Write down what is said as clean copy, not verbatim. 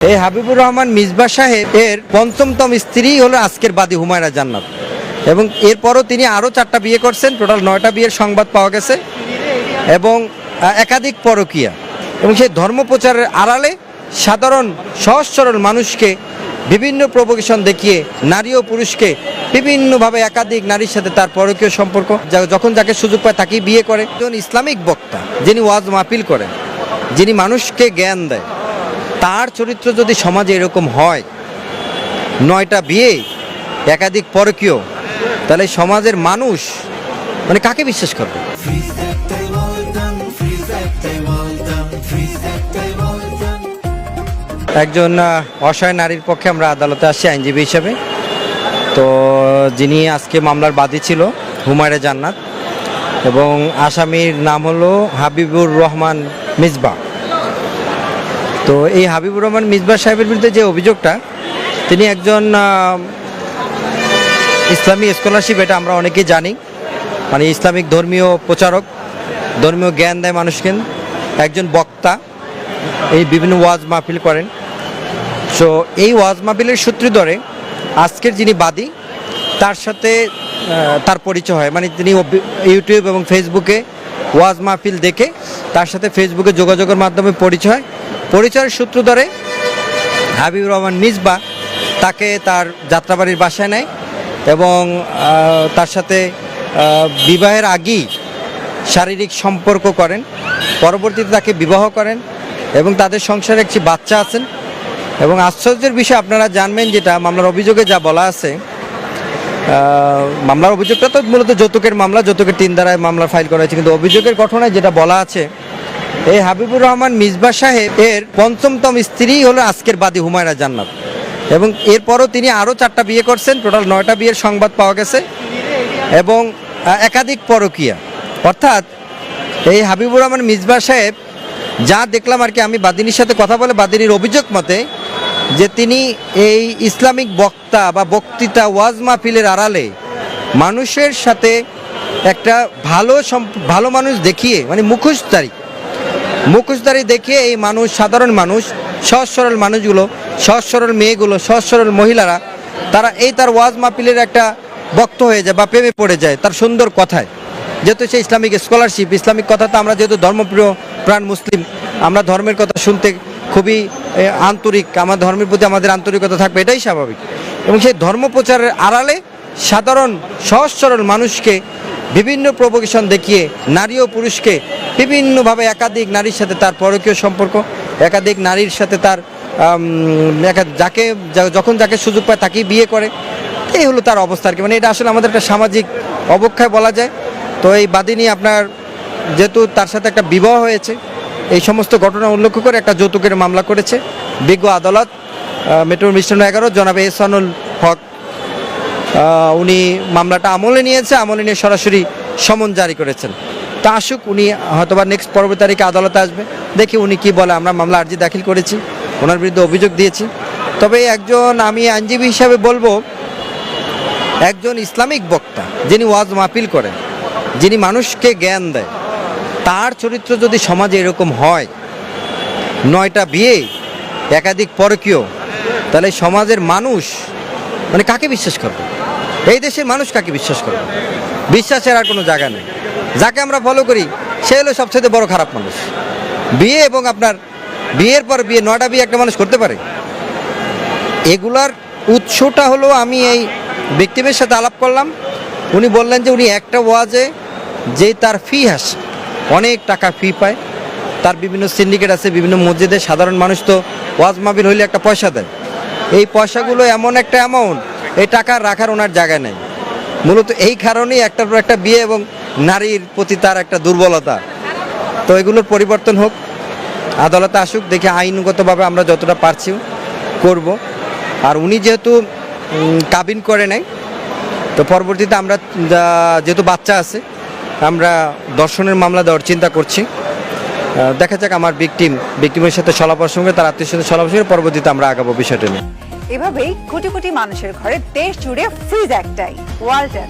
এই হাবিবুর রহমান মিসবাহ সাহেব এর পঞ্চমতম স্ত্রী হলো আজকের বাদী হুমায়রা জান্নাত, এবং এরপরও তিনি আরও 4টা বিয়ে করছেন, টোটাল 9টা বিয়ের সংবাদ পাওয়া গেছে, এবং একাধিক পরকীয়া। এবং সেই ধর্ম প্রচারের আড়ালে সাধারণ সহজ সরল মানুষকে বিভিন্ন প্রভোকেশন দেখিয়ে নারী ও পুরুষকে বিভিন্নভাবে একাধিক নারীর সাথে তার পরকীয় সম্পর্ক, যখন যাকে সুযোগ পায় তাকেই বিয়ে করে। একজন ইসলামিক বক্তা যিনি ওয়াজ মাহফিল করেন, যিনি মানুষকে জ্ঞান দেয়, তার চরিত্র যদি সমাজে এরকম হয়, 9টা বিয়ে একাধিক পরকীয়, তাহলে সমাজের মানুষ মানে কাকে বিশ্বাস করবে? একজন অসহায় নারীর পক্ষে আমরা আদালতে আসছি আইনজীবী হিসেবে। তো যিনি আজকে মামলার বাদী ছিল হুমায়রা জান্নাত, এবং আসামির নাম হলো হাবিবুর রহমান মিসবাহ। তো এই হাবিবুর রহমান মিসবাহ সাহেবের বিরুদ্ধে যে অভিযোগটা, তিনি একজন ইসলামী স্কলারশিপ, এটা আমরা অনেকেই জানি, মানে ইসলামিক ধর্মীয় প্রচারক, ধর্মীয় জ্ঞান দেয় মানুষকে, একজন বক্তা, এই বিভিন্ন ওয়াজ মাহফিল করেন। সো এই ওয়াজ মাহফিলের সূত্র ধরে আজকের যিনি বাদী, তার সাথে তার পরিচয় হয়, মানে তিনি ইউটিউব এবং ফেসবুকে ওয়াজ মাহফিল দেখে তার সাথে ফেসবুকে যোগাযোগের মাধ্যমে পরিচয়ের সূত্র ধরে হাবিবুর রহমান মিসবাহ তাকে তার যাত্রাবাড়ির বাসায় নেয়, এবং তার সাথে বিবাহের আগেই শারীরিক সম্পর্ক করেন, পরবর্তীতে তাকে বিবাহ করেন, এবং তাদের সংসারে একটি বাচ্চা আছেন। এবং আশ্চর্যের বিষয় আপনারা জানবেন, যেটা মামলার অভিযোগে যা বলা আছে, মামলার অভিযোগটা তো মূলত যৌতুকের মামলা, যৌতুকের 3 ধারায় মামলা ফাইল করা হয়েছে, কিন্তু অভিযোগের ঘটনায় যেটা বলা আছে, এই হাবিবুর রহমান মিসবাহ সাহেব এর পঞ্চমতম স্ত্রী হলো আজকের বাদী হুমায়রা জান্নাত, এবং এরপরও তিনি আরও 4টা বিয়ে করছেন, টোটাল 9টা বিয়ের সংবাদ পাওয়া গেছে, এবং একাধিক পরকীয়া। অর্থাৎ এই হাবিবুর রহমান মিসবাহ সাহেব, যা দেখলাম আর কি, আমি বাদিনীর সাথে কথা বলে বাদিনীর অভিযোগ মতে, যে তিনি এই ইসলামিক বক্তা বা বক্তৃতা ওয়াজ মাহফিলের আড়ালে মানুষের সাথে একটা ভালো মানুষ দেখিয়ে, মানে মুখোশধারী দেখিয়ে এই মানুষ, সাধারণ মানুষ, সহজ সরল মানুষগুলো, সহজ সরল মেয়েগুলো, সহজ সরল মহিলারা, তারা এই তার ওয়াজ মাহফিলের একটা বক্ত হয়ে যায় বা প্রেমে পড়ে যায় তার সুন্দর কথায়। যেহেতু সে ইসলামিক স্কলারশিপ, ইসলামিক কথা, তো আমরা যেহেতু ধর্মপ্রিয় প্রাণ মুসলিম, আমরা ধর্মের কথা শুনতে খুবই আন্তরিক, আমার ধর্মের প্রতি আমাদের আন্তরিকতা থাকবে, এটাই স্বাভাবিক। এবং সেই ধর্ম প্রচারের আড়ালে সাধারণ সহজ সরল মানুষকে বিভিন্ন প্রভোকেশন দেখিয়ে নারী ও পুরুষকে বিভিন্নভাবে একাধিক নারীর সাথে তার পরকীয় সম্পর্ক, একাধিক নারীর সাথে তার যখন যাকে সুযোগ পায় তাকেই বিয়ে করে, এই হলো তার অবস্থা আর কি। মানে এটা আসলে আমাদের একটা সামাজিক অবক্ষয় বলা যায়। তো এই বাদিনী আপনার, যেহেতু তার সাথে একটা বিবাহ হয়েছে, এই সমস্ত ঘটনা উল্লেখ করে একটা যৌতুকের মামলা করেছে বিজ্ঞ আদালত মেট্রোর মিশন 11 জনাব এহসানুল হক। উনি মামলাটা আমলে নিয়ে সরাসরি সমন জারি করেছেন। তা আসুক, উনি হয়তোবা নেক্সট পরবর্তী তারিখে আদালতে আসবে, দেখি উনি কি বলে। আমরা মামলা আর্জি দাখিল করেছি, ওনার বিরুদ্ধে অভিযোগ দিয়েছি। তবে আমি আইনজীবী হিসাবে বলবো, একজন ইসলামিক বক্তা যিনি ওয়াজ মাহফিল করেন, যিনি মানুষকে জ্ঞান দেয়, তার চরিত্র যদি সমাজে এরকম হয়, 9টা বিয়ে একাধিক পরকীয়, তাহলে সমাজের মানুষ মানে কাকে বিশ্বাস করবে? এই দেশের মানুষ কাকে বিশ্বাস করবে? বিশ্বাসের আর কোনো জায়গা নেই। যাকে আমরা ফলো করি সে হলো সবচেয়ে বড় খারাপ মানুষ। বিয়ে এবং আপনার বিয়ের পর বিয়ে, 9টা বিয়ে একটা মানুষ করতে পারে? এগুলার উৎসটা হলো, আমি এই ব্যক্তিদের সাথে আলাপ করলাম, উনি বললেন যে উনি একটা ওয়াজে যে তার ফি আসে, অনেক টাকা ফি পায়, তার বিভিন্ন সিন্ডিকেট আছে, বিভিন্ন মসজিদে সাধারণ মানুষ তো ওয়াজ মাহফিল হইলে একটা পয়সা দেয়, এই পয়সাগুলো এমন একটা অ্যামাউন্ট, এই টাকা রাখার ওনার জায়গা নেই। মূলত এই কারণেই একটার পর একটা বিয়ে এবং নারীর প্রতি তার একটা দুর্বলতা। তো এগুলোর পরিবর্তন হোক, আদালতে আসুক, দেখে আইনগতভাবে আমরা যতটা পারছি করব। আর উনি যেহেতু কাবিন করে নাই, তো পরবর্তীতে আমরা যেহেতু বাচ্চা আছে, আমরা দর্শনের মামলা দেওয়ার চিন্তা করছি। দেখা যাক, আমার ভিকটিমের সাথে সলাপরামর্শ সঙ্গে, তার আত্মীয়ের সাথে সলাপরামর্শ করে পরবর্তীতে আমরা আগাবো বিষয়টা নিয়ে। এভাবেই কোটি কোটি মানুষের ঘরে দেশ জুড়ে ফ্রিজ একটাই, ওয়ালটন।